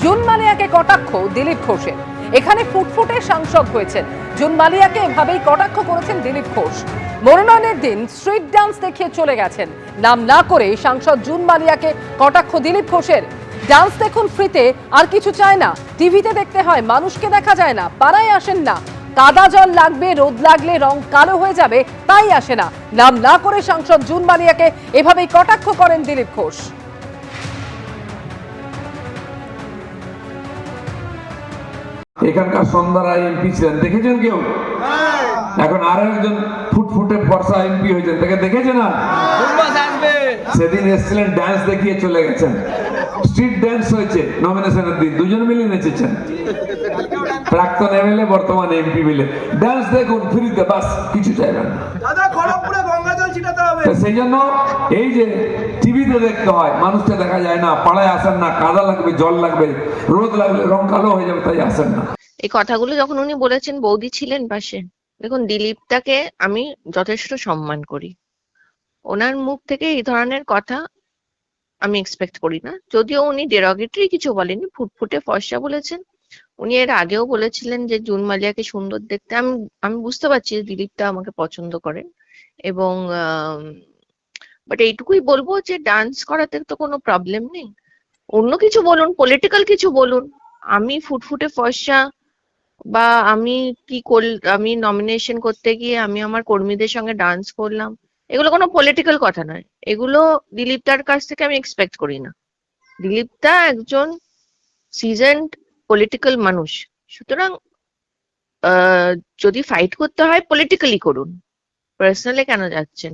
June মালিয়াকে কটাক্ষ দিলীপ ঘোষের। এখানে ফুটফুটে সাংসদ হয়েছেন। জুন মালিয়াকে এভাবেই কটাক্ষ করেছেন দিলীপ ঘোষ। মনোনয়নের দিন স্ট্রিট ডান্স দেখিয়ে চলে গেছেন। নাম না করে সাংসদ জুন মালিয়াকে কটাক্ষ দিলীপ ঘোষের। ডান্স দেখুন ফ্রিতে, আর কিছু চায় না। টিভিতে দেখতে হয়, মানুষকে দেখা যায় না। পাড়ায় আসেন না, কাদা জল লাগবে, রোদ লাগলে রং কালো হয়ে যাবে, তাই আসে না। নাম না করে সাংসদ জুন মালিয়াকে এভাবেই কটাক্ষ করেন দিলীপ ঘোষ। এখানকার সন্ধ্যারা এমপি ছিলেন, দেখেছেন কেউ? এখন আর একজন ফুটফুটে ফর্সা এমপি হয়েছেন, তাকে দেখেছেন না? সেদিন এসেছিলেন, ডান্স দেখিয়ে চলে গেছেন। স্ট্রিট ডান্স হয়েছে নমিনেশনের দিন, দুজন মিলে নেচেছেন। প্রাক্তন এমএলএ বর্তমান এমপি মিলে ডান্স দেখুন ফ্রিতে, বাস, কিছু চাইবেন না। সেই জন্য এই যে টিভিতে দেখতে হয়, মানুষটা দেখা যায় না, পাড়ায় আসেন না, কাদা লাগবে, জল লাগবে, রোদ লাগবে, রং কালো হয়ে যাবে, তাই আসেন না। এই কথাগুলো যখন উনি বলেছেন, বৌদি ছিলেন পাশে। দেখুন, দিলীপদাকে আমি যথেষ্ট সম্মান করি। ওনার মুখ থেকে এই ধরনের কথা আমি এক্সপেক্ট করি না। যদিও উনি ডেরোগেটরি কিছু বলেনি, ফুটফুটে ফর্সা বলেছেন। উনি এর আগেও বলেছিলেন যে জুন মালিয়াকে সুন্দর দেখতে। আমি বুঝতে পারছি যে দিলীপদা আমাকে পছন্দ করেন, এবং বাট এইটুকুই বলবো যে ডান্স করাতে তো কোনো প্রবলেম নেই। অন্য কিছু বলুন, পলিটিক্যাল কিছু বলুন। আমি ফুটফুটে ফর্সা, বা আমি নমিনেশন করতে গিয়ে আমি আমার কর্মীদের সঙ্গে ডান্স করলাম, এগুলো কোনো পলিটিক্যাল কথা নয়। এগুলো দিলীপদার কাছ থেকে আমি এক্সপেক্ট করি না। দিলীপদা একজন সিজনড পলিটিক্যাল মানুষ। সুতরাং যদি ফাইট করতে হয় পলিটিক্যালি করুন, পার্সোনালি কেন যাচ্ছেন?